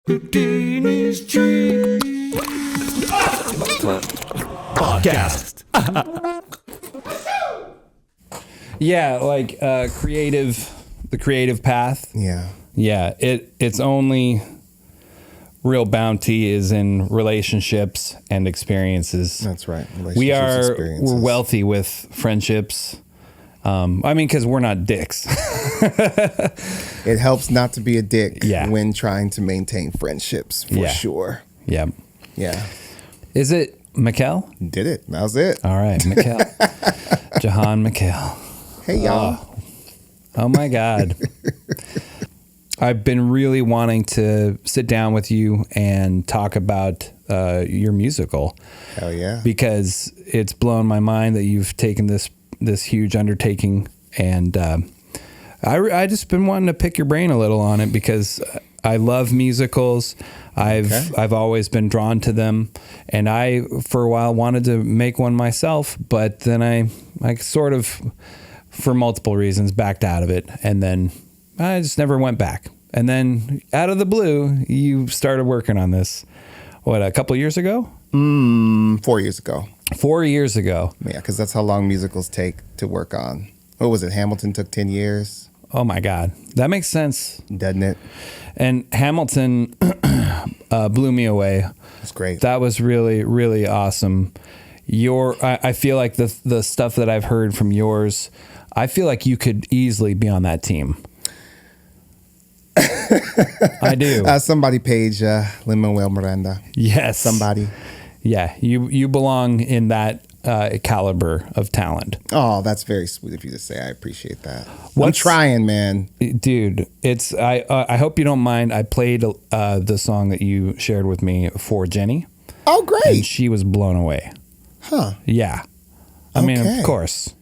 Houdini's Dream Podcast. Yeah, like the creative path. Yeah. Yeah, its only real bounty is in relationships and experiences. That's right. We're wealthy with friendships. Because we're not dicks. It helps not to be a dick Yeah. when trying to maintain friendships, for sure. Yeah. Yeah. Is it Mikal? Did it. That was it. All right, Mikal. Jahon Mikal. Hey, y'all. Oh my God. I've been really wanting to sit down with you and talk about your musical. Hell yeah. Because it's blown my mind that you've taken this huge undertaking, and I just been wanting to pick your brain a little on it because I love musicals. I've always been drawn to them, and I for a while wanted to make one myself, but then I sort of, for multiple reasons, backed out of it, and then I just never went back. And then out of the blue, you started working on this. What, a couple years ago? 4 years ago. 4 years ago. Yeah, because that's how long musicals take to work on. What was it? Hamilton took 10 years. Oh my God. That makes sense. Doesn't it? And Hamilton blew me away. It's great. That was really, really awesome. I feel like the stuff that I've heard from yours, I feel like you could easily be on that team. I do. Somebody page Lin-Manuel Miranda. Yes. Somebody. Yeah. You belong in that caliber of talent. Oh, that's very sweet of you to say. I appreciate that. I'm trying, man. Dude, it's I hope you don't mind. I played the song that you shared with me for Jenny. Oh, great. And she was blown away. Huh. Yeah. I mean, of course.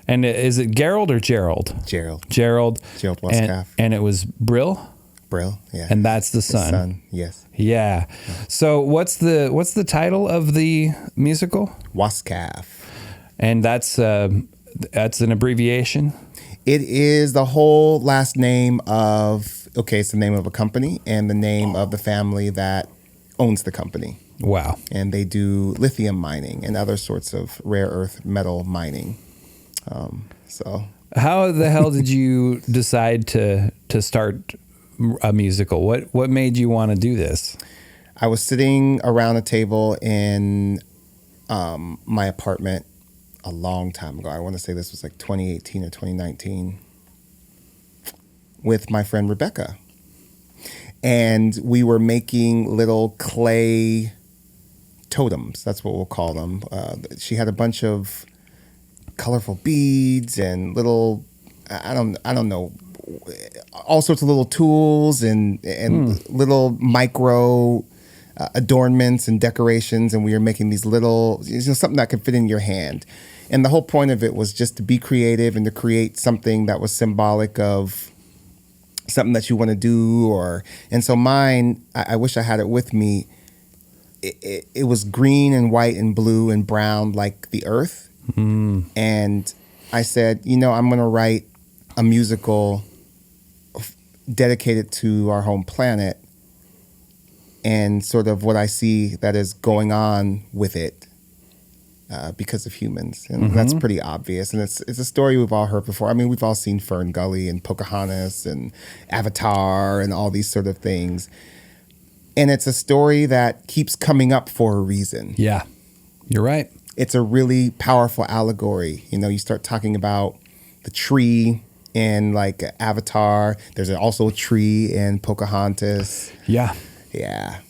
And is it Gerald or Gerald? Gerald. Gerald Waskaff. And it was Brill? Brill, yeah. And that's the son. His son, yes. Yeah. So what's the title of the musical? Waskaff. And that's an abbreviation? It is the whole last name of, it's the name of a company and the name of the family that owns the company. Wow. And they do lithium mining and other sorts of rare earth metal mining. How the hell did you decide to start a musical? What made you want to do this? I was sitting around a table in my apartment a long time ago. I want to say this was like 2018 or 2019 with my friend Rebecca. And we were making little clay totems. That's what we'll call them. She had a bunch of colorful beads and little, I don't know, all sorts of little tools and little micro adornments and decorations. And we were making these little, something that could fit in your hand. And the whole point of it was just to be creative and to create something that was symbolic of something that you want to do. And so mine, I wish I had it with me. It was green and white and blue and brown like the earth. And I said, I'm going to write a musical dedicated to our home planet and sort of what I see that is going on with it because of humans. And that's pretty obvious. And it's a story we've all heard before. I mean, we've all seen Fern Gully and Pocahontas and Avatar and all these sort of things. And it's a story that keeps coming up for a reason. Yeah, you're right. It's a really powerful allegory. You start talking about the tree in like Avatar. There's also a tree in Pocahontas. Yeah. Yeah.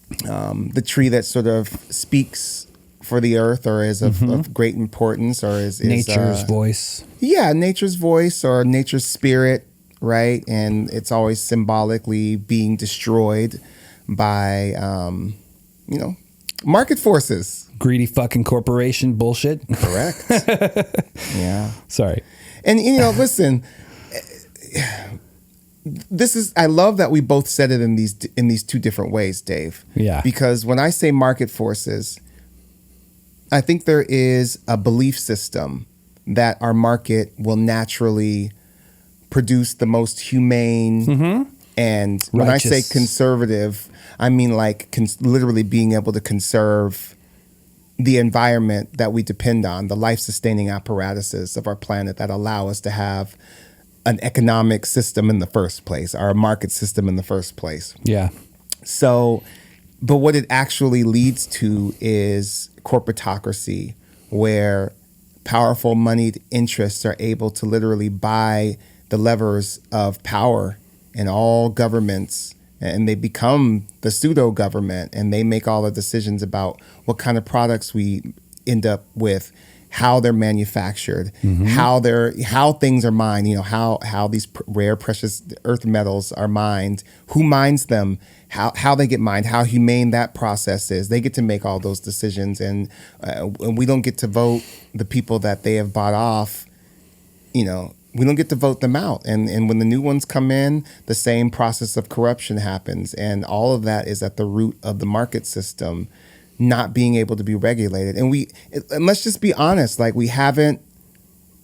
The tree that sort of speaks for the earth or is of great importance or is nature's voice. Yeah, nature's voice or nature's spirit, right? And it's always symbolically being destroyed by, market forces. Greedy fucking corporation bullshit. Correct. Yeah. Sorry. And, listen, I love that we both said it in these two different ways, Dave. Yeah. Because when I say market forces, I think there is a belief system that our market will naturally produce the most humane And when I say Righteous. conservative, I mean like literally being able to conserve the environment that we depend on, the life-sustaining apparatuses of our planet that allow us to have an economic system in the first place, our market system in the first place. Yeah. So, but what it actually leads to is corporatocracy, where powerful moneyed interests are able to literally buy the levers of power in all governments, and they become the pseudo government, and they make all the decisions about what kind of products we end up with, how they're manufactured, how things are mined, how these rare precious earth metals are mined, who mines them, how they get mined, how humane that process is. They get to make all those decisions, and we don't get to vote the people that they have bought off. We don't get to vote them out. And when the new ones come in, the same process of corruption happens. And all of that is at the root of the market system not being able to be regulated. And let's just be honest, like, we haven't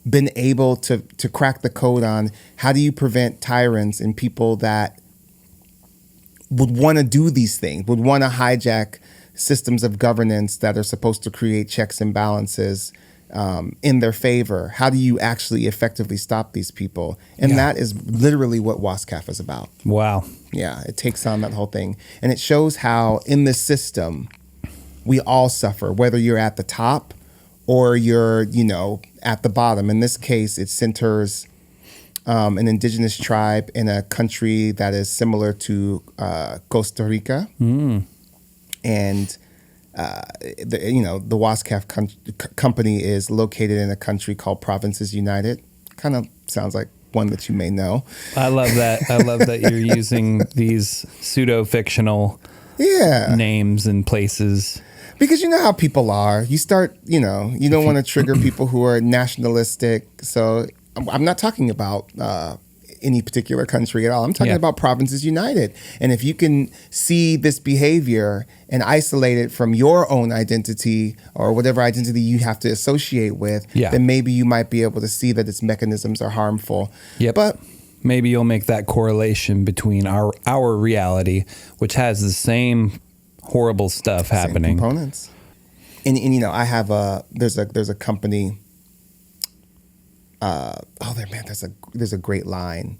been able to crack the code on how do you prevent tyrants and people that would want to do these things, would want to hijack systems of governance that are supposed to create checks and balances in their favor. How do you actually effectively stop these people? And that is literally what WASCAF is about. Wow. Yeah, it takes on that whole thing. And it shows how in this system, we all suffer, whether you're at the top or you're, at the bottom. In this case, it centers an indigenous tribe in a country that is similar to Costa Rica. And the WASCAF company is located in a country called Provinces United. Kind of sounds like one that you may know. I love that. I love that you're using these pseudo-fictional names and places. Because you know how people are. You start, you don't want to trigger people who are nationalistic. So I'm not talking about any particular country at all. I'm talking about Provinces United. And if you can see this behavior and isolate it from your own identity or whatever identity you have to associate with, then maybe you might be able to see that its mechanisms are harmful. But maybe you'll make that correlation between our reality, which has the same horrible stuff happening. Components. And I have there's a company. There's a great line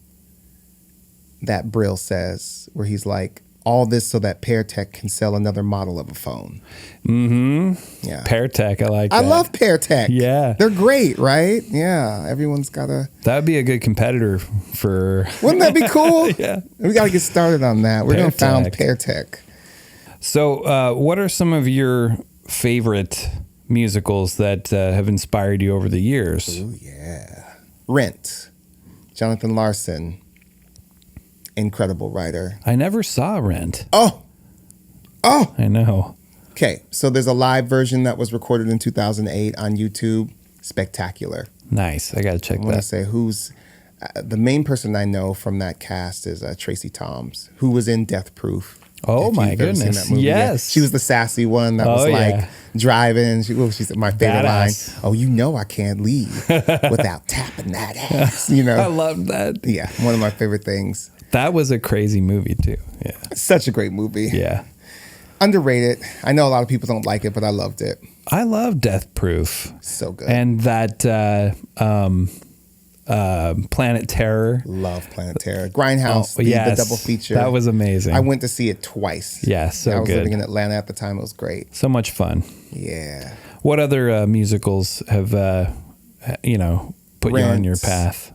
that Brill says where he's like, all this so that Peartech can sell another model of a phone. Yeah. Peartech, I like that. I love Peartech. Yeah. They're great, right? Yeah. Everyone's got to. That would be a good competitor for. Wouldn't that be cool? Yeah. We got to get started on that. We're going to found Peartech. So what are some of your favorite musicals that have inspired you over the years? Oh, yeah. Rent. Jonathan Larson. Incredible writer. I never saw Rent. Oh! I know. Okay, so there's a live version that was recorded in 2008 on YouTube. Spectacular. Nice. I got to check I want to that. say who's... the main person I know from that cast is Tracy Toms, who was in Death Proof. Oh, If my you've ever seen goodness. that movie. Yes. She was the sassy one that was like driving. She's my favorite Badass. line. I can't leave without tapping that ass. I love that. Yeah, one of my favorite things. That was a crazy movie, too. Yeah. Such a great movie. Yeah. Underrated. I know a lot of people don't like it, but I loved it. I love Death Proof. So good. And that Planet Terror. Love Planet Terror. Grindhouse, the double feature. That was amazing. I went to see it twice. Yeah, so I was good. living in Atlanta at the time. It was great. So much fun. Yeah. What other musicals have, put you on your path?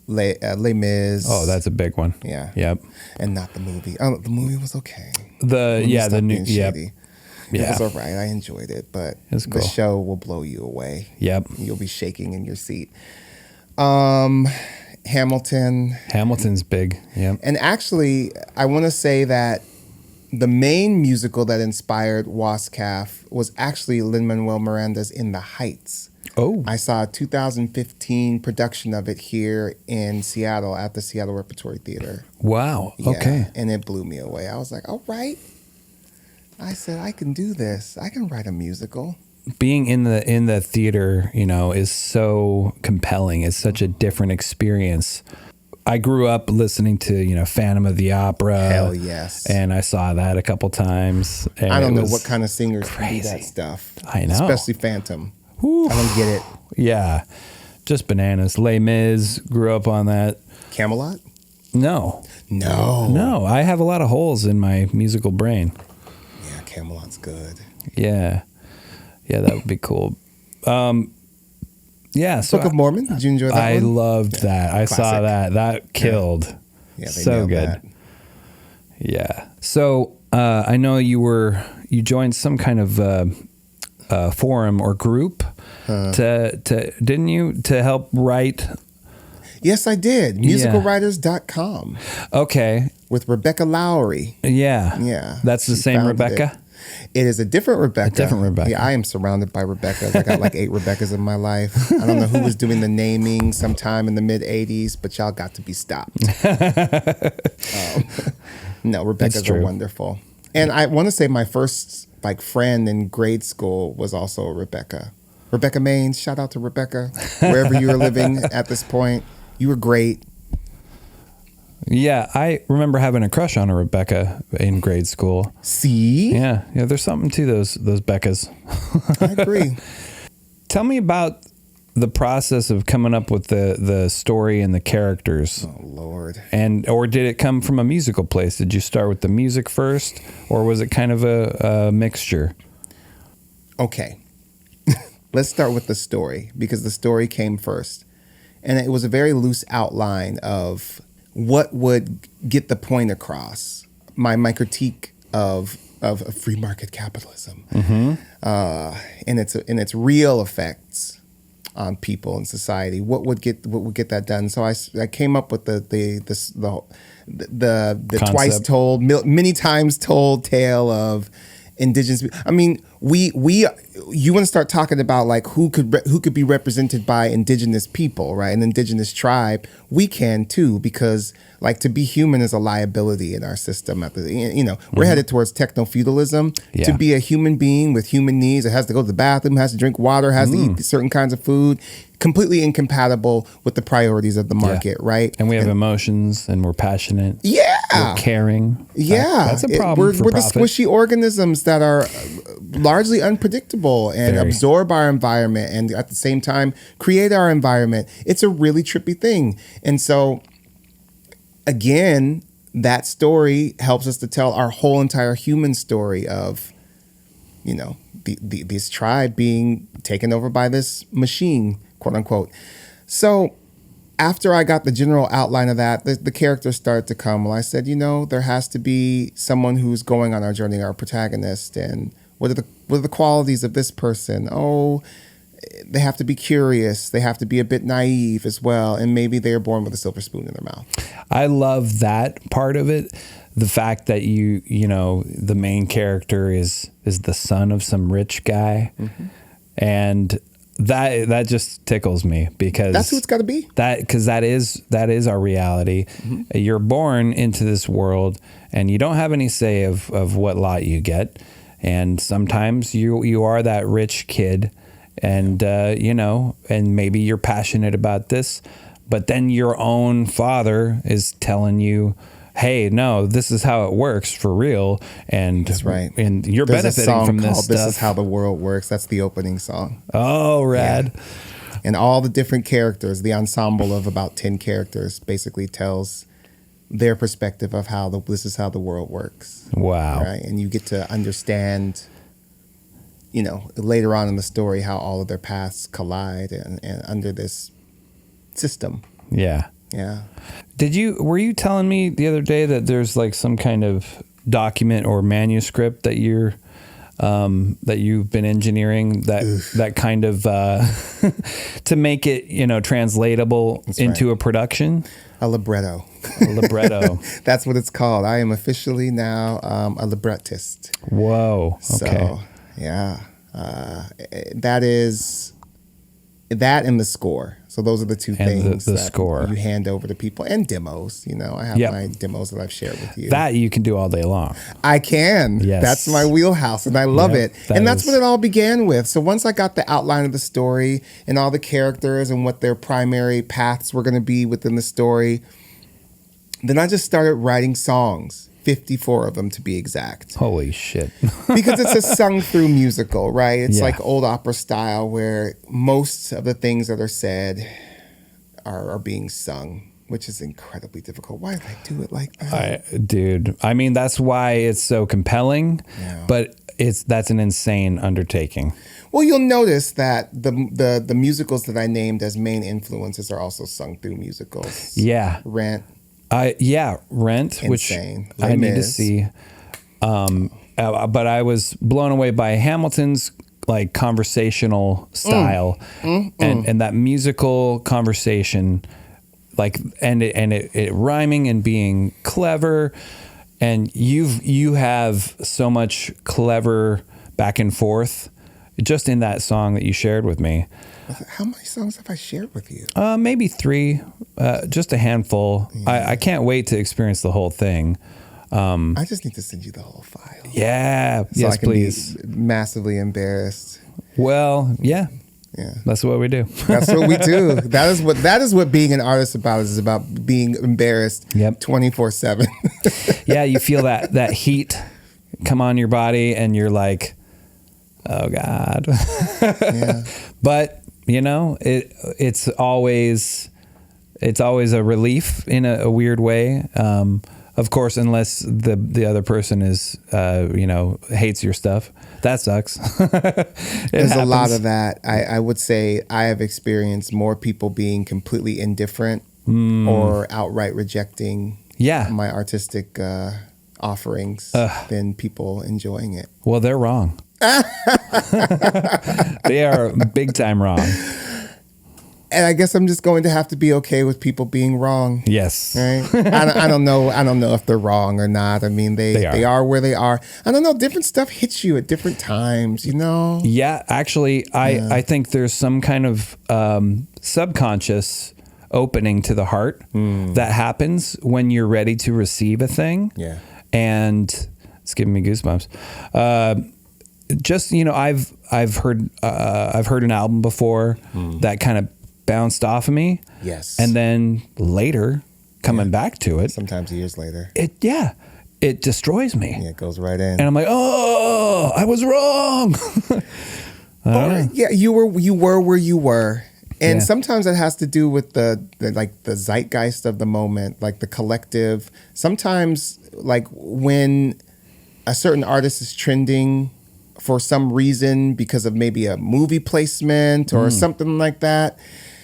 Les Mis. Oh, that's a big one. Yeah. Yep. And not the movie. Oh, the movie was okay. The new. Yep. Shady. Yeah. It was all right. I enjoyed it, but It's cool. the show will blow you away. Yep. You'll be shaking in your seat. Hamilton. Hamilton's big. Yep. And actually, I want to say that the main musical that inspired WASCAF was actually Lin-Manuel Miranda's In the Heights. Oh. I saw a 2015 production of it here in Seattle at the Seattle Repertory Theater. Wow. Yeah, Okay. and it blew me away. I was like, all right. I said, I can do this. I can write a musical. Being in the theater, is so compelling. It's such a different experience. I grew up listening to, Phantom of the Opera. Hell yes. And I saw that a couple times. And I don't know what kind of singers can do crazy. that stuff. I know. Especially Phantom. Oof. I don't get it. Yeah. Just bananas. Les Mis, grew up on that. Camelot? No. No. I have a lot of holes in my musical brain. Yeah, Camelot's good. Yeah. Yeah, that would be cool. Yeah. So Book of Mormon? Did you enjoy that I one? loved that. I saw classic. that. That killed. Yeah, they So nailed good. that. Yeah. So I know you joined some kind of forum or group didn't you, to help write? Yes, I did. Musicalwriters.com Okay. with Rebecca Lowry. Yeah. Yeah. That's the She same founded Rebecca? It is a different Rebecca. A different Rebecca. Yeah, I am surrounded by Rebeccas. I got like 8 Rebeccas in my life. I don't know who was doing the naming sometime in the mid 80s, but y'all got to be stopped. No, Rebeccas are wonderful. And I want to say my first friend in grade school was also a Rebecca. Rebecca Maines, shout out to Rebecca, wherever you are living at this point. You were great. Yeah, I remember having a crush on a Rebecca in grade school. See? Yeah, there's something to those Beccas. I agree. Tell me about the process of coming up with the story and the characters. Oh, Lord. Or did it come from a musical place? Did you start with the music first, or was it kind of a mixture? Okay. Let's start with the story, because the story came first. And it was a very loose outline of what would get the point across. My critique of free market capitalism, and its real effects on people and society. What would get that done? So I came up with the twice told, many times told tale of indigenous. I mean, you want to start talking about who could be represented by indigenous people, right? An indigenous tribe. We can too, because to be human is a liability in our system. We're headed towards techno-feudalism. Yeah. To be a human being with human needs, it has to go to the bathroom, has to drink water, has to eat certain kinds of food. Completely incompatible with the priorities of the market, right? And we have emotions, and we're passionate. Yeah. We're caring. Yeah. That's a problem. We're the squishy organisms that are largely unpredictable and absorb our environment, and at the same time create our environment. It's a really trippy thing. And so, again, that story helps us to tell our whole entire human story of, this tribe being taken over by this machine, quote unquote. So after I got the general outline of that, the characters started to come. Well, I said, there has to be someone who's going on our journey, our protagonist, and what are the qualities of this person? Oh, they have to be curious. They have to be a bit naive as well, and maybe they're born with a silver spoon in their mouth. I love that part of it. The fact that the main character is the son of some rich guy, and that just tickles me, because that's who it's got to be. Because that is our reality. You're born into this world, and you don't have any say of what lot you get. And sometimes you are that rich kid, and and maybe you're passionate about this, but then your own father is telling you, hey, no, this is how it works for real. And that's right. And you're There's benefiting from this stuff. This is how the world works. That's the opening song. Oh, rad. Yeah. And all the different characters, the ensemble of about 10 characters, basically tells their perspective of this is how the world works. Wow. Right. And you get to understand, later on in the story, how all of their paths collide and under this system. Yeah. Yeah. Were you telling me the other day that there's some kind of document or manuscript that that you've been engineering that kind of to make it translatable into a production? A libretto. That's what it's called. I am officially now a librettist. Whoa. Okay. So, yeah. That is that and the score. So those are the two things the that score you hand over to people, and demos. I have my demos that I've shared with you. That you can do all day long. I can. Yes. That's my wheelhouse, and I love it. And that's what it all began with. So once I got the outline of the story and all the characters and what their primary paths were going to be within the story, Then I just started writing songs, 54 of them to be exact. Holy shit. Because it's a sung through musical, right? It's Yeah. like old opera style where most of the things that are said are being sung, which is incredibly difficult. Why did I do it like that? Dude, I mean, that's why it's so compelling, Yeah. but that's an insane undertaking. Well, you'll notice that the musicals that I named as main influences are also sung through musicals. Yeah. Rent. Rent, which Insane. I Les need to Mis. see. But I was blown away by Hamilton's like conversational style and that musical conversation, like it rhyming and being clever. And you have so much clever back and forth just in that song that you shared with me. How many songs have I shared with you? Maybe 3, just a handful. Yeah. I can't wait to experience the whole thing. I just need to send you the whole file. Yeah. So Yes, I can please. be massively embarrassed. Well, yeah. Yeah. That's what we do. That's what we do. That is what being an artist is about being embarrassed. Yep. 24/7. Yeah, you feel that heat come on your body and you're like, oh God. Yeah. But, it's always a relief in a weird way. Of course, unless the other person is, hates your stuff. That sucks. There's a lot of that. I would say I have experienced more people being completely indifferent or outright rejecting my artistic offerings than people enjoying it. Well, they're wrong. They are big time wrong. And I guess I'm just going to have to be okay with people being wrong. Yes. Right? I don't know. I don't know if they're wrong or not. I mean, they are where they are. I don't know. Different stuff hits you at different times, Yeah, actually, I think there's some kind of subconscious opening to the heart that happens when you're ready to receive a thing. Yeah. And it's giving me goosebumps. Just I've heard an album before that kind of bounced off of me. Yes. And then later, coming back to it, Sometimes years later. it destroys me. Yeah, it goes right in. And I'm like, oh, I was wrong. Yeah, you were where you were. And Yeah. sometimes it has to do with the zeitgeist of the moment, like the collective. Sometimes like when a certain artist is trending for some reason because of maybe a movie placement or something like that.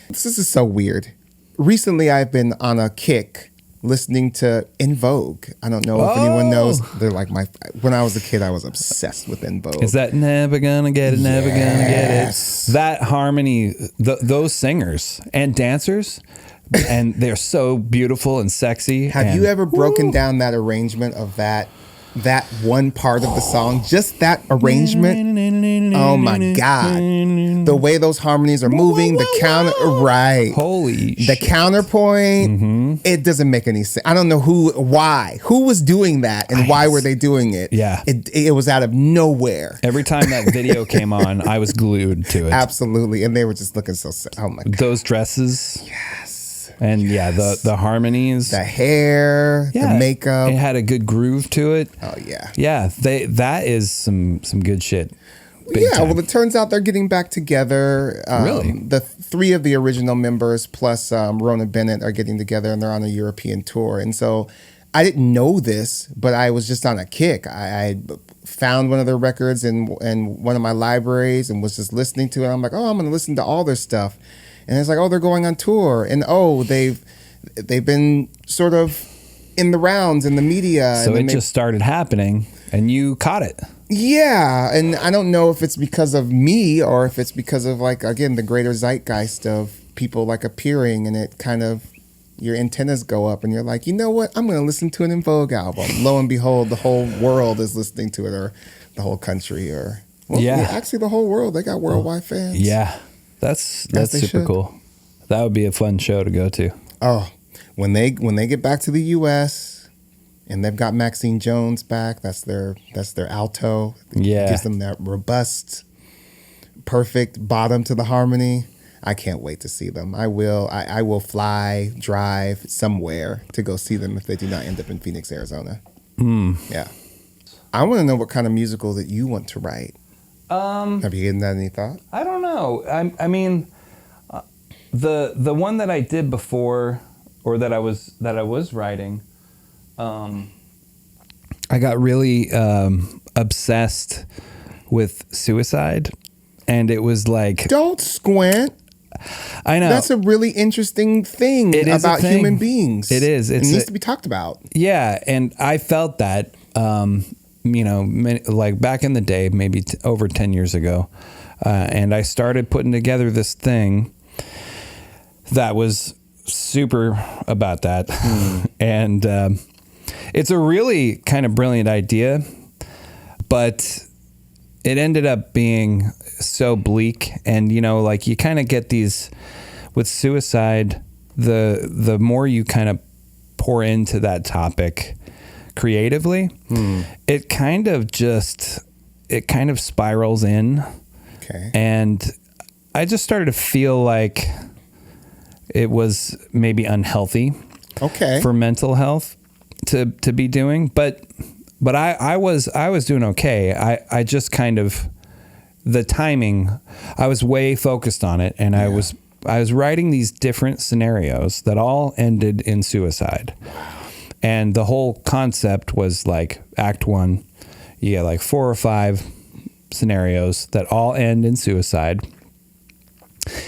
This is so weird. Recently, I've been on a kick listening to In Vogue. I don't know if anyone knows. They're like when I was a kid, I was obsessed with In Vogue. Is that never gonna get it, never gonna get Yes. it? That harmony, those singers and dancers, and they're so beautiful and sexy. Have you ever broken down that arrangement of that one part of the song? Just that arrangement? Oh my God. The way those harmonies are moving, the counter, right. Holy The shit. counterpoint, it doesn't make any sense. I don't know who was doing that and why were they doing it? Yeah. It was out of nowhere. Every time that video came on, I was glued to it. Absolutely. And they were just looking so, oh my God. Those dresses. Yes. And the harmonies. The hair, the makeup. It had a good groove to it. Oh yeah. Yeah, that is some good shit. Big Yeah, time. well, it turns out they're getting back together. Really? The 3 of the original members plus Rona Bennett are getting together and they're on a European tour. And so I didn't know this, but I was just on a kick. I found one of their records in one of my libraries and was just listening to it. I'm like, oh, I'm going to listen to all their stuff. And it's like, oh, they're going on tour. And they've been sort of in the rounds in the media. So it just started happening and you caught it. Yeah, and I don't know if it's because of me or if it's because of like again the greater zeitgeist of people like appearing and it kind of your antennas go up and you're like, you know what, I'm going to listen to an In Vogue album. Lo and behold, the whole world is listening to it, or the whole country, or actually the whole world. They got worldwide fans. Yeah, that's they super should. cool. That would be a fun show to go to. Oh, when they get back to the U.S. and they've got Maxine Jones back, that's their alto. Yeah. Gives them that robust, perfect bottom to the harmony. I can't wait to see them. I will fly, drive somewhere to go see them if they do not end up in Phoenix, Arizona. Yeah. I want to know what kind of musical that you want to write. Have you given that any thought? I don't know. I mean, the one that I did before, or that I was writing, I got really obsessed with suicide, and it was like, don't squint. I know That's a really interesting thing about human beings. It is. It needs to be talked about. Yeah, and I felt that, like back in the day, maybe over 10 years ago, and I started putting together this thing that was super about that. And it's a really kind of brilliant idea, but it ended up being so bleak. And, like you kind of get these with suicide, the more you kind of pour into that topic creatively, it kind of spirals in. Okay. And I just started to feel like it was maybe unhealthy for mental health to be doing, but I was doing okay. I just kind of, the timing, I was way focused on it, and I was writing these different scenarios that all ended in suicide. And the whole concept was like Act 1, you get like 4 or 5 scenarios that all end in suicide.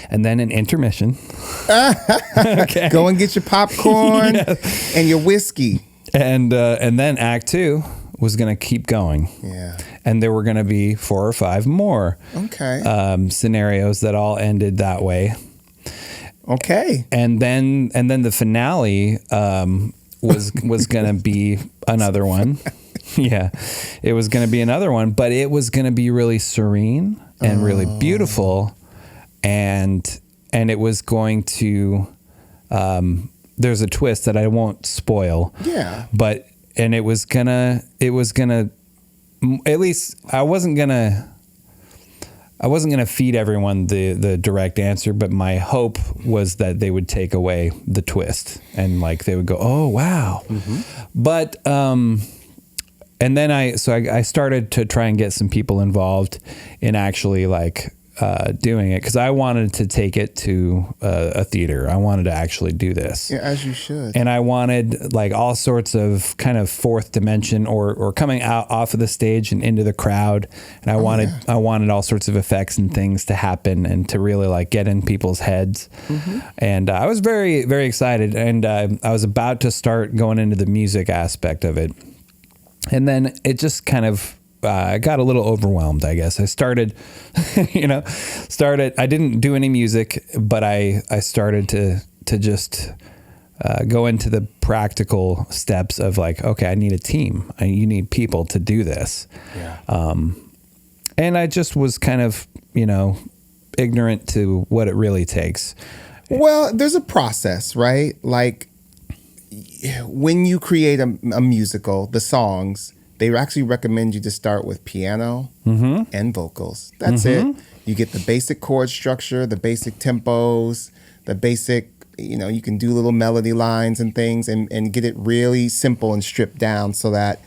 And then an intermission. Okay. Go and get your popcorn and your whiskey. And then Act 2 was going to keep going. Yeah. And there were going to be 4 or 5 more scenarios that all ended that way. Okay. And then the finale was going to be another one. Yeah. It was going to be another one, but it was going to be really serene and really beautiful. And it was going to, there's a twist that I won't spoil. Yeah. But, and it was gonna, at least I wasn't gonna feed everyone the direct answer, but my hope was that they would take away the twist and like, they would go, oh, wow. Mm-hmm. But, and then I started to try and get some people involved in actually like, doing it, because I wanted to take it to a theater. I wanted to actually do this. Yeah, as you should. And I wanted like all sorts of kind of fourth dimension or coming out off of the stage and into the crowd. And I wanted all sorts of effects and things to happen and to really like get in people's heads. Mm-hmm. And I was very, very excited. And I was about to start going into the music aspect of it. And then it just kind of, I got a little overwhelmed, I guess. I started, I didn't do any music, but I started to just go into the practical steps of like, okay, I need a team. You need people to do this. Yeah. And I just was kind of, ignorant to what it really takes. Well, there's a process, right? Like when you create a musical, the songs, they actually recommend you to start with piano and vocals. That's it. You get the basic chord structure, the basic tempos, the basic, you can do little melody lines and things and get it really simple and stripped down so that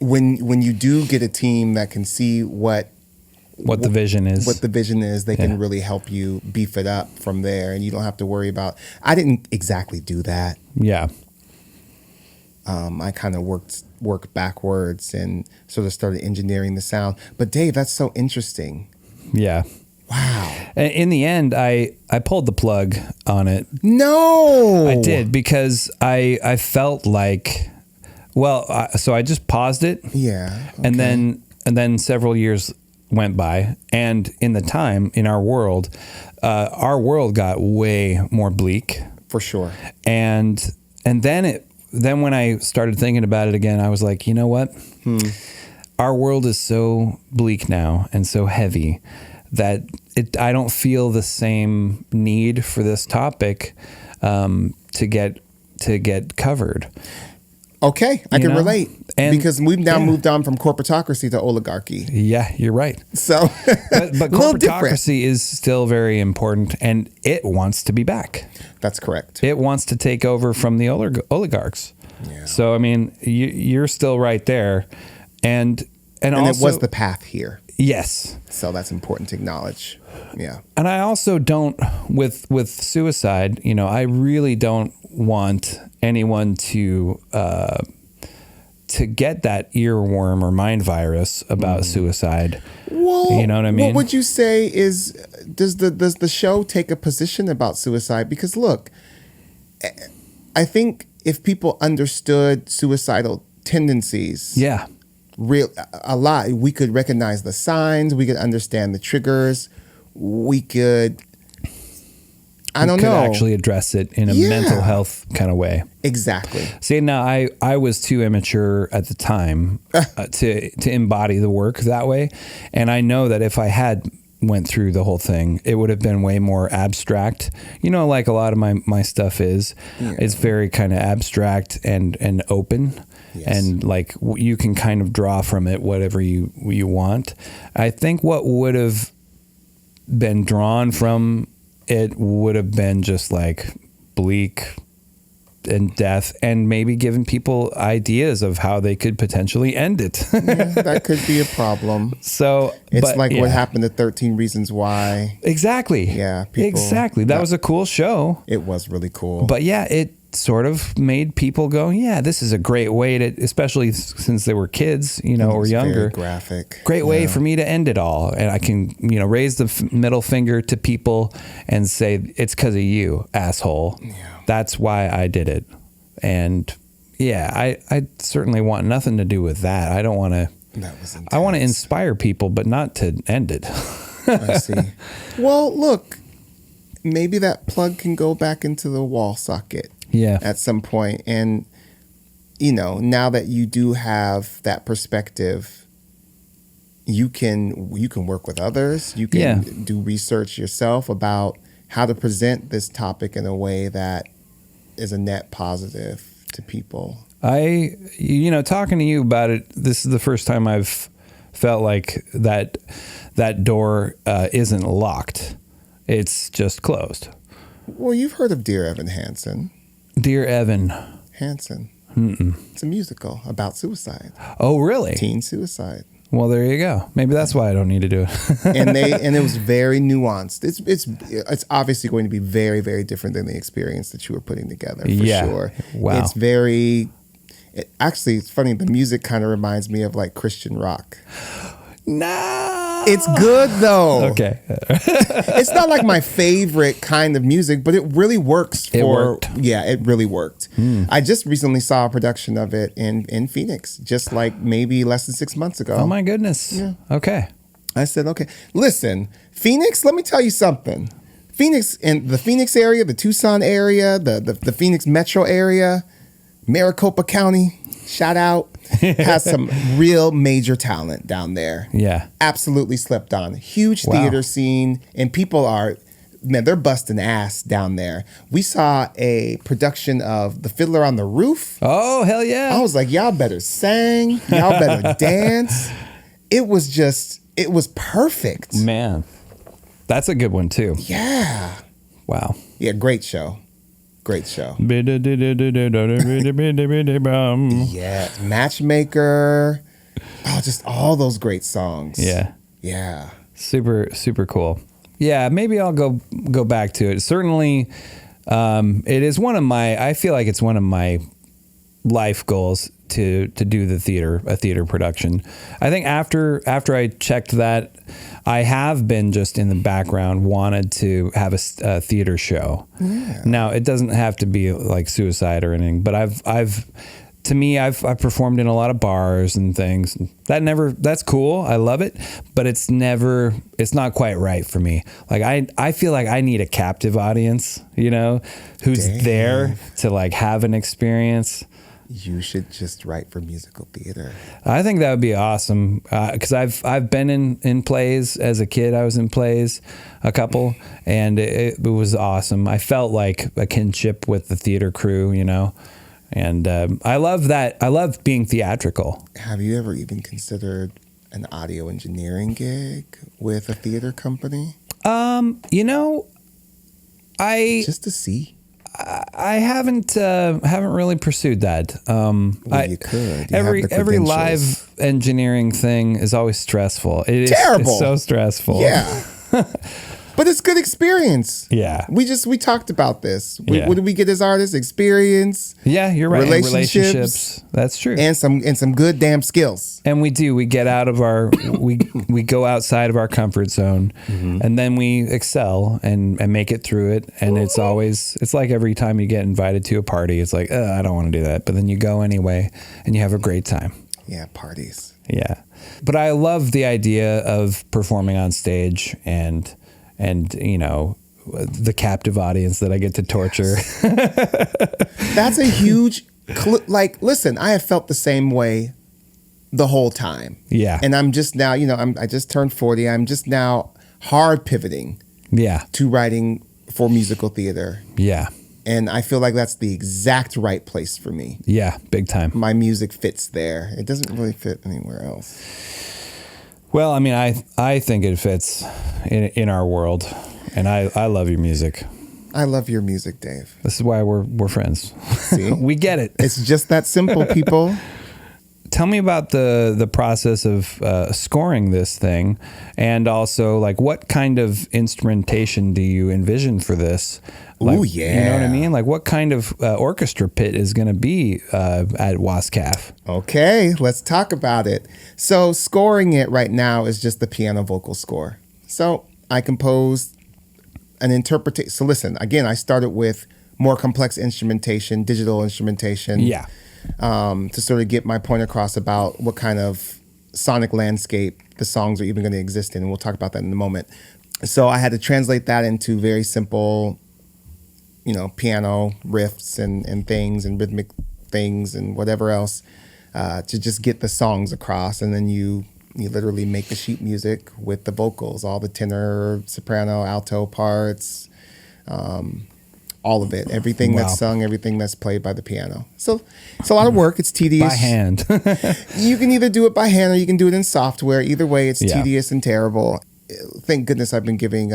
when you do get a team that can see what the vision is, they can really help you beef it up from there, and you don't have to worry about, I didn't exactly do that. Yeah. I kind of worked backwards and sort of started engineering the sound. But Dave, that's so interesting. Yeah. Wow. In the end, I pulled the plug on it. No, I did, because I felt like, so I just paused it. Yeah. Okay. And then several years went by, and in the time in our world got way more bleak. For sure. And then when I started thinking about it again, I was like, you know what? Our world is so bleak now and so heavy that I don't feel the same need for this topic to get covered. Okay, I You can know? relate And- because we've now yeah. moved on from corporatocracy to oligarchy. Yeah, you're right. So, But a little different. corporatocracy is still very important, and it wants to be back. That's correct. It wants to take over from the oligarchs. Yeah. So I mean, you're still right there, and And also, it was the path here. yes. So that's important to acknowledge. Yeah. And I also don't with suicide. You know, I really don't want anyone to get that earworm or mind virus about suicide. Well, You know what I mean? What would you say is does the show take a position about suicide? Because look, I think if people understood suicidal tendencies, Yeah. a lot, we could recognize the signs, we could understand the triggers, we could. I don't could know. actually address it in a Yeah. mental health kind of way. Exactly. See, now I was too immature at the time to embody the work that way, and I know that if I had went through the whole thing, it would have been way more abstract. You know, like a lot of my stuff is, it's very kind of abstract and open, and like you can kind of draw from it whatever you want. I think what would have been drawn from it would have been just like bleak and death, and maybe giving people ideas of how they could potentially end it. That could be a problem. So It's but, like yeah. what happened to 13 Reasons Why. Exactly. Yeah, people- exactly. That was a cool show. It was really cool. But yeah, it sort of made people go, yeah, this is a great way to, especially since they were kids, you know, It or was younger. very graphic. Great way Yeah. for me to end it all. And I can, you know, raise the middle finger to people and say, it's because of you, asshole. Yeah. That's why I did it. And yeah, I certainly want nothing to do with that. I don't want to, That was intense. I want to inspire people, but not to end it. I see. Well, look, maybe that plug can go back into the wall socket Yeah. at some point. And, you know, now that you do have that perspective, you can work with others. You can Yeah. do research yourself about how to present this topic in a way that is a net positive to people. You know, talking to you about it, this is the first time I've felt like that door isn't locked. It's just closed. Well, you've heard of Dear Evan Hansen. Dear Evan. Hansen. It's a musical about suicide, Oh, really? teen suicide. Well, there you go. Maybe that's why I don't need to do it. and it was very nuanced. It's obviously going to be very, very different than the experience that you were putting together for Yeah. sure. Wow. It's very. Actually, it's funny. The music kind of reminds me of like Christian rock. No. It's good though. Okay. It's not like my favorite kind of music, but it really works for. It worked. Yeah, it really worked. I just recently saw a production of it in Phoenix, just like maybe less than 6 months ago. Oh my goodness. Yeah. Okay. I said, okay, listen, Phoenix, let me tell you something. Phoenix, in the Phoenix area, the Tucson area, the Phoenix metro area, Maricopa County, shout out, has some real major talent down there. Yeah. Absolutely slept on. Huge Wow. theater scene, and people are, man, they're busting ass down there. We saw a production of The Fiddler on the Roof. Oh, hell yeah. I was like, y'all better sing, y'all better dance. It was perfect. Man. That's a good one too. Yeah. Wow. Yeah, great show. Great show. Yeah. Yeah. Matchmaker. Oh, just all those great songs. Yeah. Super, super cool. Yeah, maybe I'll go back to it. Certainly, it is I feel like it's one of my life goals to do a theater production. I think after I checked that, I have been just in the background, wanted to have a theater show. Yeah. Now it doesn't have to be like suicide or anything, but I've performed in a lot of bars and things. That's cool. I love it, but it's not quite right for me. Like I feel like I need a captive audience, you know, who's Dang. there to like have an experience. You should just write for musical theater. I think that would be awesome because I've been in plays as a kid. I was in plays, a couple, and it was awesome. I felt like a kinship with the theater crew, you know, And I love that. I love being theatrical. Have you ever even considered an audio engineering gig with a theater company? You know, Just to see. I haven't really pursued that. You could. You every have the every credentials. live engineering thing is always stressful. It is Terrible. It's so stressful. Yeah. But it's good experience. Yeah. We talked about this. Yeah. What do we get as artists? Experience. Yeah, you're right. And Relationships. That's true. And some good damn skills. And we do. We get out of our we go outside of our comfort zone, and then we excel and make it through it. And it's like every time you get invited to a party, it's like, I don't want to do that, but then you go anyway, and you have a great time. Yeah, parties. Yeah, but I love the idea of performing on stage and you know, the captive audience that I get to torture. That's a huge listen, I have felt the same way the whole time. Yeah. And I'm just now, you know, I just turned 40. I'm just now hard pivoting Yeah. to writing for musical theater. Yeah. And I feel like that's the exact right place for me. Yeah. Big time. My music fits there. It doesn't really fit anywhere else. Well, I mean, I think it fits in our world, and I love your music. I love your music, Dave. This is why we're friends. See? We get it. It's just that simple, people. Tell me about the process of scoring this thing, and also like what kind of instrumentation do you envision for this? Like, Ooh, yeah. You know what I mean? Like what kind of orchestra pit is going to be at Wascaf? Okay, let's talk about it. So scoring it right now is just the piano vocal score. So I composed an interpretation. So listen, again, I started with more complex instrumentation, digital instrumentation. Yeah. To sort of get my point across about what kind of sonic landscape the songs are even going to exist in. And we'll talk about that in a moment. So I had to translate that into very simple, you know, piano riffs and things and rhythmic things and whatever else to just get the songs across. And then you literally make the sheet music with the vocals, all the tenor, soprano, alto parts, all of it, everything that's sung, everything that's played by the piano. So it's a lot of work. It's tedious. By hand. You can either do it by hand or you can do it in software. Either way, it's tedious and terrible. Thank goodness I've been giving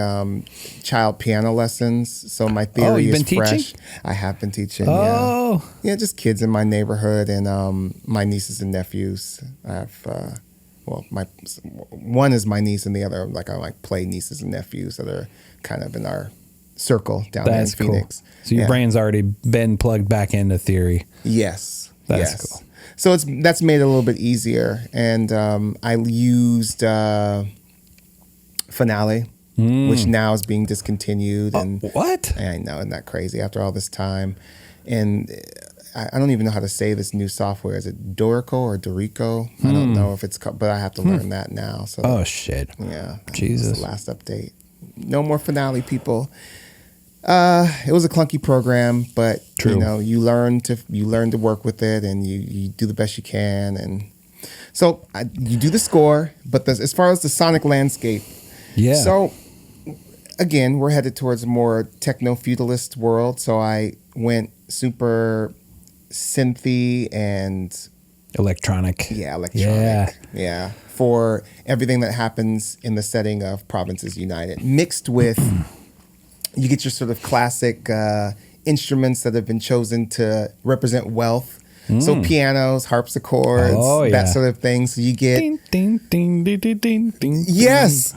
child piano lessons, so my theory you've is been fresh. teaching? I have been teaching. Oh. Yeah, just kids in my neighborhood and my nieces and nephews. I have my one is my niece and the other I play nieces and nephews that are kind of in our circle down there in Phoenix. Cool. So your brain's already been plugged back into theory. Yes. That's cool. So that's made it a little bit easier. And I used Finale, which now is being discontinued. And What? I know, isn't that crazy after all this time? And I don't even know how to say this new software. Is it Dorico or Dorico? I don't know if it's called, but I have to learn that now. So Shit. yeah. Jesus. That's the last update. No more Finale, people. It was a clunky program, but True. you know, you learn to work with it, and you do the best you can, and so you do the score. But as far as the sonic landscape, So again, we're headed towards a more techno feudalist world. So I went super synthy and electronic. Yeah, for everything that happens in the setting of Provinces United, mixed with. You get your sort of classic instruments that have been chosen to represent wealth. So pianos, harpsichords, that sort of thing. So you get... Ding, ding, ding, ding, ding, ding, ding. Yes!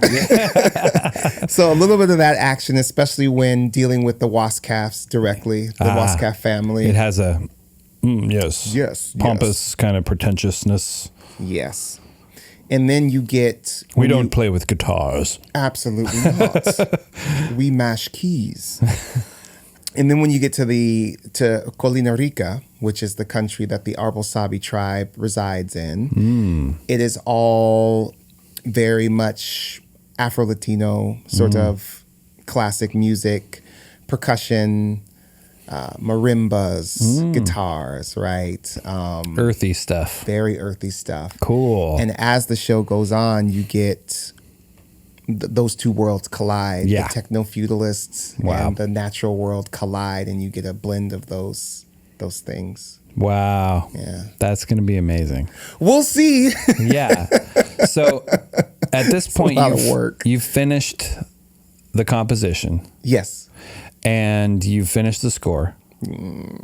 So a little bit of that action, especially when dealing with the Wascafs directly, the Wascaf family. It has a... yes. Pompous kind of pretentiousness. Yes. And then you get... We don't play with guitars. Absolutely not. We mash keys. And then when you get to Colina Rica, which is the country that the Arbol Sabi tribe resides in, it is all very much Afro-Latino sort of classic music, percussion, marimbas, guitars, right? Earthy stuff. Very earthy stuff. Cool. And as the show goes on, you get those two worlds collide. Yeah. The techno-feudalists and the natural world collide, and you get a blend of those things. Wow. Yeah. That's going to be amazing. We'll see. Yeah. So at this point, lot of work. you've finished the composition Yes. and you've finished the score,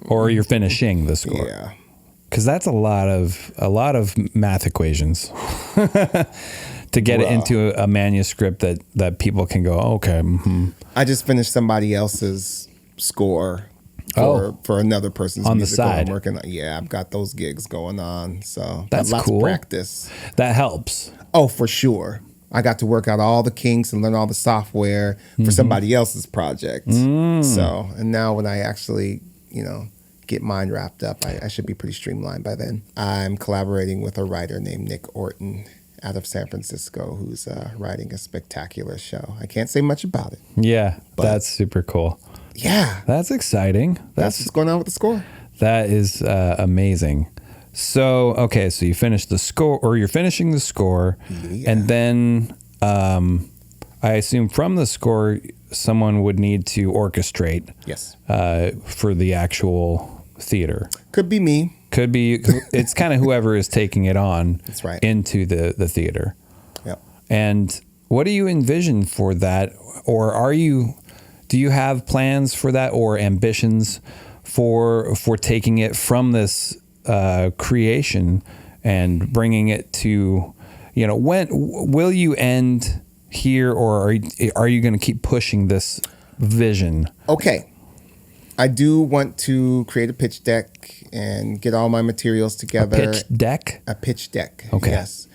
or you're finishing the score. Yeah. Because that's a lot of math equations to get it into a manuscript that people can go, okay. Mm-hmm. I just finished somebody else's score for another person's on the musical side. I'm working on. Yeah, I've got those gigs going on. So That's lots cool. of practice. That helps. Oh, for sure. I got to work out all the kinks and learn all the software for somebody else's project. So, and now when I actually, get mine wrapped up, I should be pretty streamlined by then. I'm collaborating with a writer named Nick Orton out of San Francisco who's writing a spectacular show. I can't say much about it. Yeah, But- that's super cool. Yeah. That's exciting. That's what's going on with the score. That is amazing. So, okay, so you finished the score, or you're finishing the score, and then I assume from the score, someone would need to orchestrate Yes. for the actual theater. Could be me. Could be, it's kind of whoever is taking it on That's right. into the theater. Yep. And what do you envision for that? Or do you have plans for that or ambitions for taking it from this creation and bringing it to, when will you end here, or are you going to keep pushing this vision? Okay. I do want to create a pitch deck and get all my materials together. Pitch deck? A pitch deck. Okay. Yes.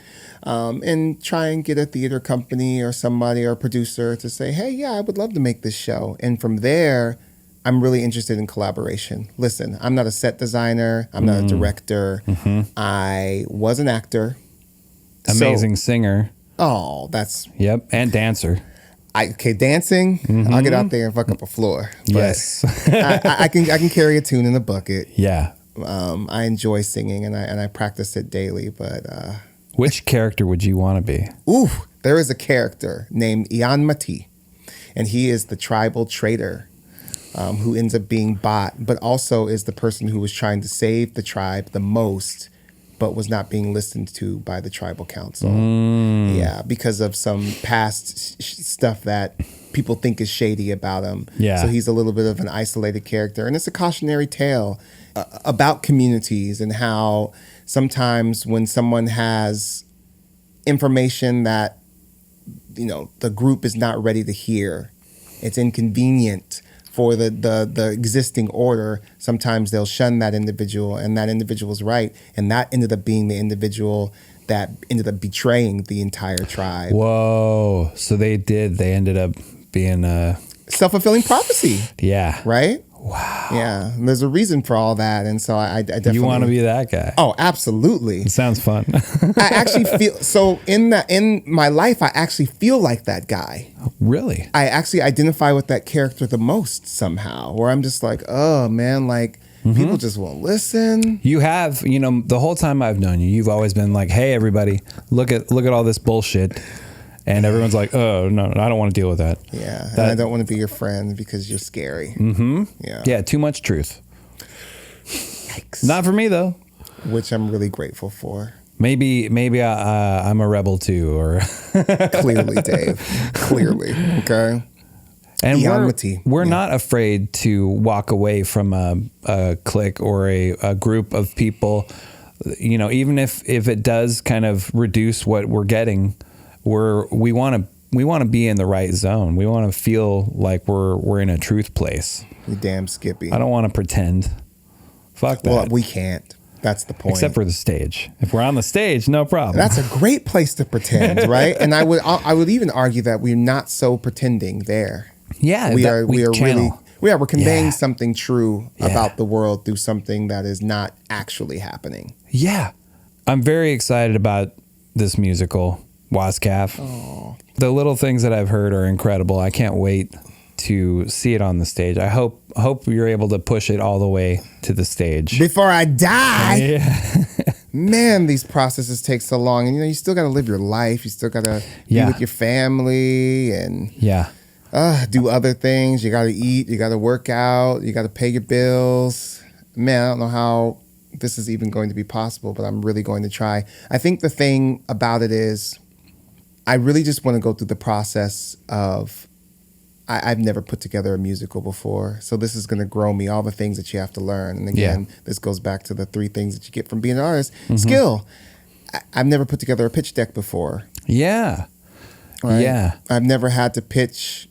And try and get a theater company or somebody or a producer to say, hey, yeah, I would love to make this show. And from there, I'm really interested in collaboration. Listen, I'm not a set designer. I'm not a director. I was an actor. Amazing singer. Oh, that's... Yep. And dancer. dancing, I'll get out there and fuck up a floor. But Yes. I can carry a tune in a bucket. Yeah. I enjoy singing and I practice it daily. But Which character would you want to be? there is a character named Ian Mati, and he is the tribal traitor who ends up being bought, but also is the person who was trying to save the tribe the most, but was not being listened to by the tribal council. Yeah, because of some past stuff that people think is shady about him. Yeah. So he's a little bit of an isolated character. And it's a cautionary tale about communities and how sometimes when someone has information that, the group is not ready to hear, it's inconvenient for the existing order, sometimes they'll shun that individual, and that individual's right. And that ended up being the individual that ended up betraying the entire tribe. Whoa. So they ended up being Self-fulfilling prophecy, yeah. right? Wow. Yeah, and there's a reason for all that. And so I definitely... You want to be that guy. Oh, absolutely. It sounds fun. I actually feel... So in my life, I actually feel like that guy. Really? I actually identify with that character the most somehow, where I'm just like, oh, man, like... People just won't listen. You have, the whole time I've known you, you've always been like, hey, everybody, look at all this bullshit. And everyone's like, oh, no, I don't want to deal with that. Yeah, and I don't want to be your friend because you're scary. Yeah, too much truth. Yikes. Not for me, though. Which I'm really grateful for. Maybe I'm a rebel, too. Or Clearly, Dave. Clearly, okay? And Eonmity. we're not afraid to walk away from a clique or a group of people, even if it does kind of reduce what we're getting. We want to be in the right zone. We want to feel like we're in a truth place. You damn Skippy. I don't want to pretend. Fuck that. Well, we can't. That's the point. Except for the stage. If we're on the stage, no problem. That's a great place to pretend, right? And I would even argue that we're not so pretending there. Yeah, we are really we're conveying Yeah. something true Yeah. about the world through something that is not actually happening. Yeah. I'm very excited about this musical, Wascaf. Oh. The little things that I've heard are incredible. I can't wait to see it on the stage. I hope you're able to push it all the way to the stage. Before I die. Yeah. Man, these processes take so long, and you still got to live your life. You still got to be Yeah. with your family and Yeah. do other things. You got to eat. You got to work out. You got to pay your bills. Man, I don't know how this is even going to be possible, but I'm really going to try. I think the thing about it is I really just want to go through the process of I've never put together a musical before, so this is going to grow me, all the things that you have to learn. And again, this goes back to the 3 things that you get from being an artist. Skill. I've never put together a pitch deck before. Yeah. Right? Yeah. I've never had to pitch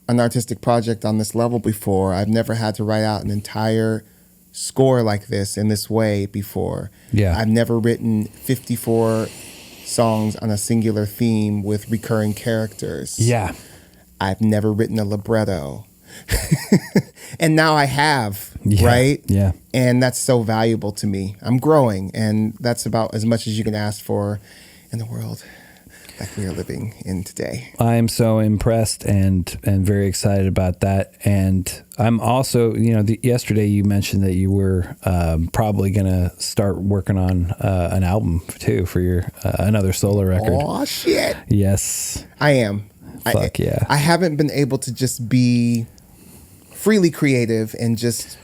an artistic project on this level before. I've never had to write out an entire score like this in this way before. Yeah. I've never written 54 songs on a singular theme with recurring characters. Yeah. I've never written a libretto. And now I have, Yeah. right? Yeah. And that's so valuable to me. I'm growing, and that's about as much as you can ask for in the world that we are living in today. I'm so impressed and very excited about that. And I'm also, yesterday you mentioned that you were probably going to start working on an album too for your another solo record. Oh, shit. Yes. I am. Fuck yeah. I haven't been able to just be freely creative and just...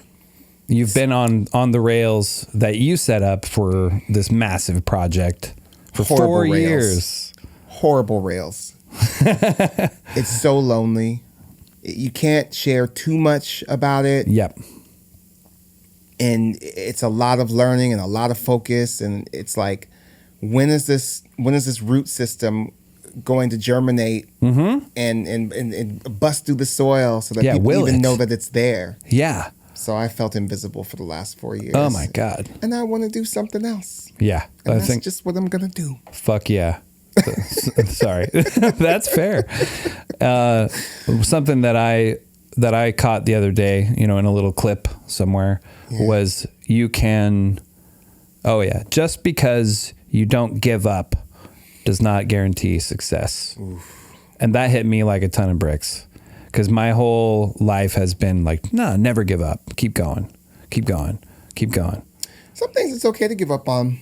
You've been on the rails that you set up for this massive project for Horrible 4 rails. years. Horrible rails. It's so lonely. You can't share too much about it. Yep. And it's a lot of learning and a lot of focus. And it's like, when is this root system going to germinate and bust through the soil so that people even know that it's there? Yeah. So I felt invisible for the last 4 years. Oh my God. And I want to do something else. Yeah. And that's just what I'm going to do. Fuck yeah. Sorry. That's fair. Something that I caught the other day, in a little clip somewhere was just because you don't give up does not guarantee success. Oof. And that hit me like a ton of bricks, because my whole life has been like, nah, never give up. Keep going. Keep going. Keep going. Some things it's okay to give up on.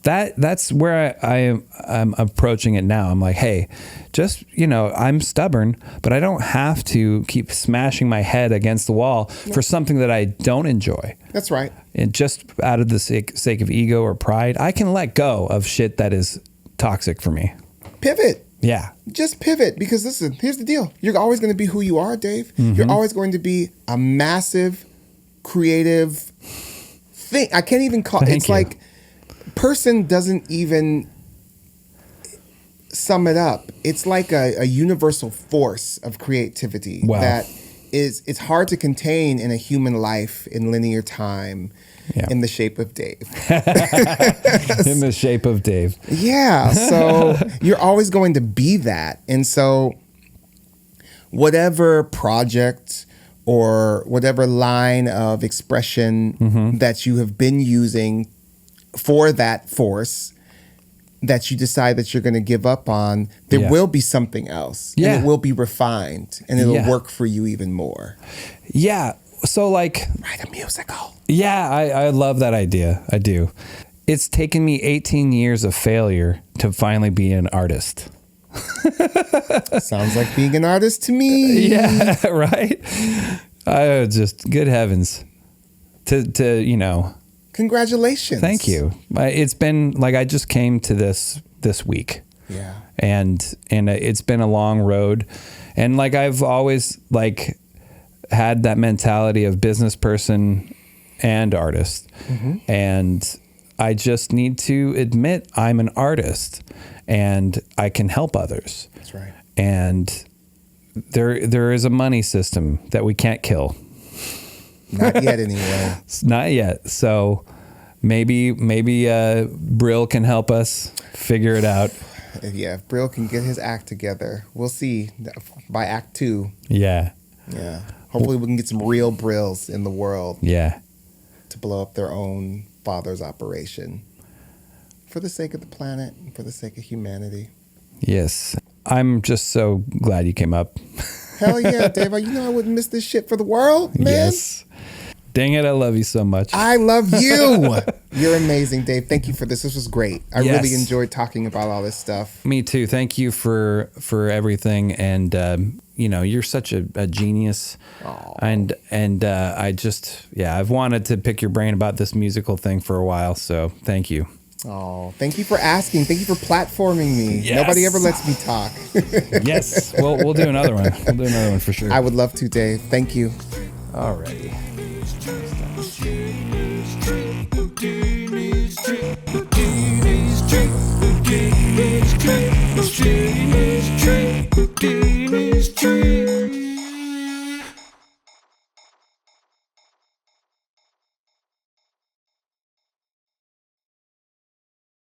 That's where I'm approaching it now. I'm like, hey, just, I'm stubborn, but I don't have to keep smashing my head against the wall for something that I don't enjoy. That's right. And just out of the sake of ego or pride, I can let go of shit that is toxic for me. Pivot. Yeah. Just pivot, because listen, here's the deal. You're always going to be who you are, Dave. You're always going to be a massive, creative thing. I can't even call it's like... person doesn't even sum it up. It's like a universal force of creativity that it's hard to contain in a human life in linear time in the shape of Dave. In the shape of Dave. Yeah. So you're always going to be that. And so whatever project or whatever line of expression that you have been using for that force that you decide that you're going to give up on, there will be something else. Yeah. And it will be refined, and it'll work for you even more. Yeah. So like... write a musical. Yeah, I love that idea. I do. It's taken me 18 years of failure to finally be an artist. Sounds like being an artist to me. Yeah, right? Just, good heavens. To Congratulations. Thank you. It's been like, I just came to this week. Yeah. And it's been a long road. And like, I've always like had that mentality of business person and artist. And I just need to admit I'm an artist and I can help others. That's right. And there is a money system that we can't kill. Not yet, anyway. Not yet. So maybe Brill can help us figure it out. Yeah, if Brill can get his act together, we'll see by Act 2. Yeah. Yeah. Hopefully we can get some real Brills in the world. Yeah. To blow up their own father's operation. For the sake of the planet and for the sake of humanity. Yes. I'm just so glad you came up. Hell yeah, Dave. You know I wouldn't miss this shit for the world, man. Yes. Dang it, I love you so much. I love you. You're amazing, Dave. Thank you for this. This was great. I really enjoyed talking about all this stuff. Me too. Thank you for everything. And you're such a genius. Aw. And I've wanted to pick your brain about this musical thing for a while. So thank you. Oh, thank you for asking. Thank you for platforming me. Yes. Nobody ever lets me talk. Yes. We'll do another one. We'll do another one for sure. I would love to, Dave. Thank you. Alrighty. Houdini's trick.